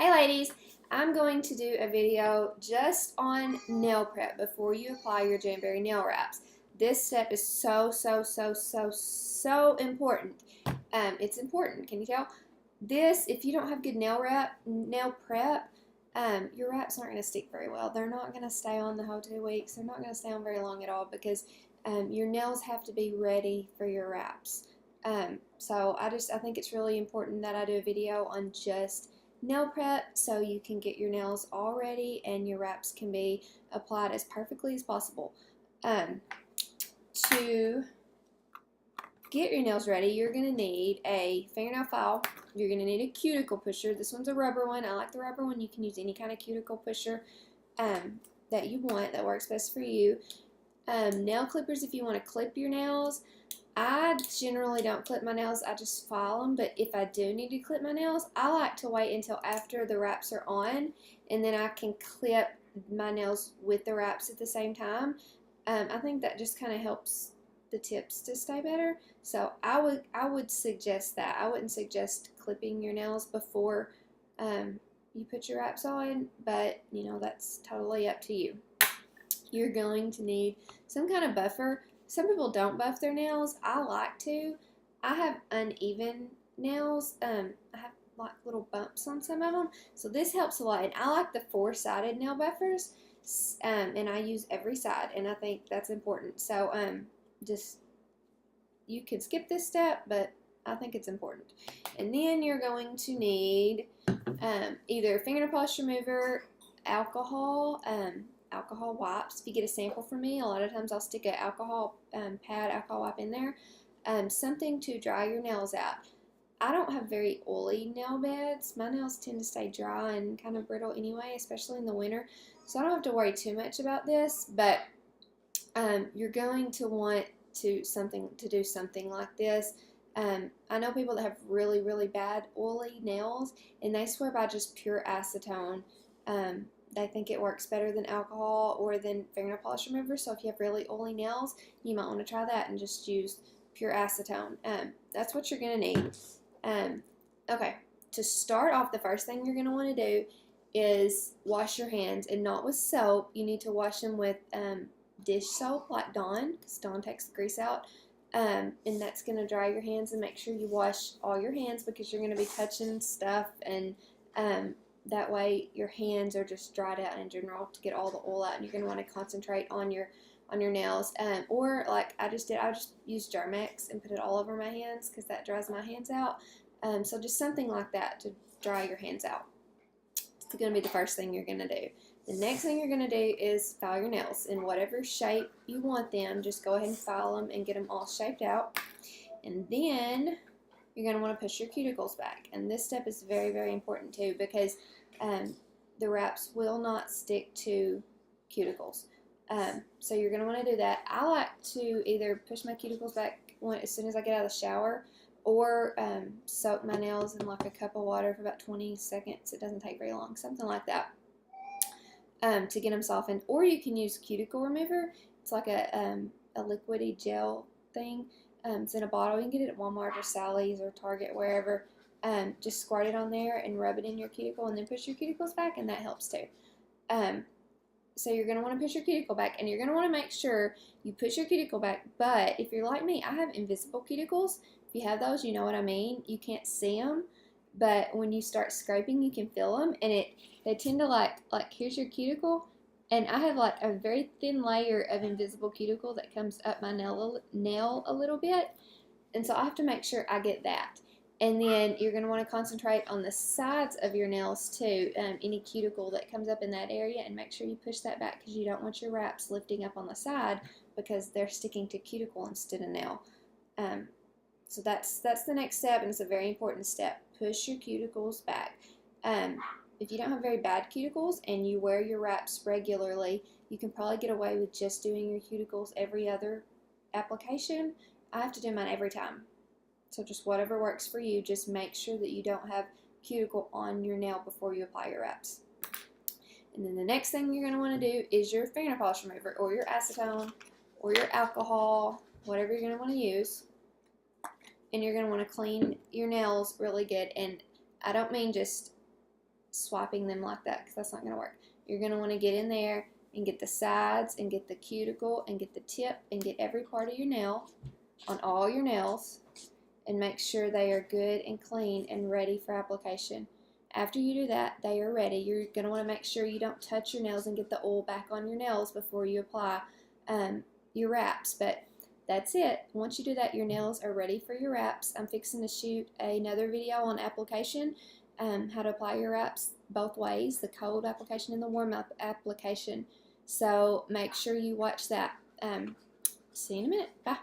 Hey ladies, I'm going to do a video just on nail prep before you apply your Jamberry nail wraps. This step is so important. It's important, can you tell? If you don't have good nail prep, your wraps aren't going to stick very well. They're not going to stay on the whole 2 weeks. They're not going to stay on very long at all because your nails have to be ready for your wraps. So I think it's really important that I do a video on just nail prep so you can get your nails all ready and your wraps can be applied as perfectly as possible. To get your nails ready, you're going to need a fingernail file. You're going to need a cuticle pusher. This one's a rubber one. I like the rubber one. You can use any kind of cuticle pusher that you want that works best for you. Nail clippers if you want to clip your nails. I generally don't clip my nails, I just file them, but if I do need to clip my nails, I like to wait until after the wraps are on, and then I can clip my nails with the wraps at the same time. I think that just kind of helps the tips to stay better, so I would suggest that. I wouldn't suggest clipping your nails before you put your wraps on, but you know, that's totally up to you. You're going to need some kind of buffer. Some people don't buff their nails. I like to. I have uneven nails. I have like little bumps on some of them. So this helps a lot. And I like the 4-sided nail buffers. And I use every side. And I think that's important. So you can skip this step, but I think it's important. And then you're going to need either fingernail polish remover, alcohol wipes. If you get a sample from me, a lot of times I'll stick an alcohol wipe in there. Something to dry your nails out. I don't have very oily nail beds. My nails tend to stay dry and kind of brittle anyway, especially in the winter. So I don't have to worry too much about this, but you're going to want to do something like this. I know people that have really bad oily nails, and they swear by just pure acetone. They think it works better than alcohol or than fingernail polish remover. So if you have really oily nails, you might want to try that and just use pure acetone. That's what you're going to need. Okay, to start off, the first thing you're going to want to do is wash your hands, and not with soap. You need to wash them with dish soap like Dawn, because Dawn takes the grease out. And that's going to dry your hands, and make sure you wash all your hands because you're going to be touching stuff, and that way your hands are just dried out in general to get all the oil out, and you're going to want to concentrate on your nails. Or like I just used Germex and put it all over my hands because that dries my hands out. So just something like that to dry your hands out. It's going to be the first thing you're going to do. The next thing you're going to do is file your nails in whatever shape you want them. Just go ahead and file them and get them all shaped out. And then you're going to want to push your cuticles back. And this step is very important too, because the wraps will not stick to cuticles. So you're going to want to do that. I like to either push my cuticles back as soon as I get out of the shower, or soak my nails in like a cup of water for about 20 seconds. It doesn't take very long, something like that, to get them softened. Or you can use cuticle remover. It's like a liquidy gel thing. It's in a bottle. You can get it at Walmart or Sally's or Target, wherever. Just squirt it on there and rub it in your cuticle, and then push your cuticles back, and that helps too. So you're going to want to push your cuticle back, and you're going to want to make sure you push your cuticle back. But if you're like me, I have invisible cuticles. If you have those, you know what I mean. You can't see them, but when you start scraping, you can feel them, and they tend to like here's your cuticle. And I have like a very thin layer of invisible cuticle that comes up my nail a little bit. And so I have to make sure I get that. And then you're going to want to concentrate on the sides of your nails too, any cuticle that comes up in that area, and make sure you push that back because you don't want your wraps lifting up on the side because they're sticking to cuticle instead of nail. So that's the next step, and it's a very important step. Push your cuticles back. If you don't have very bad cuticles and you wear your wraps regularly, you can probably get away with just doing your cuticles every other application. I have to do mine every time. So just whatever works for you, just make sure that you don't have cuticle on your nail before you apply your wraps. And then the next thing you're going to want to do is your fingernail polish remover, or your acetone, or your alcohol, whatever you're going to want to use. And you're going to want to clean your nails really good. And I don't mean just swiping them like that because that's not going to work. You're going to want to get in there and get the sides and get the cuticle and get the tip and get every part of your nail on all your nails and make sure they are good and clean and ready for application. After you do that, they are ready. You're going to want to make sure you don't touch your nails and get the oil back on your nails before you apply your wraps. But that's it. Once you do that, your nails are ready for your wraps. I'm fixing to shoot another video on application, how to apply your wraps both ways, the cold application and the warm up application. So make sure you watch that. See you in a minute. Bye.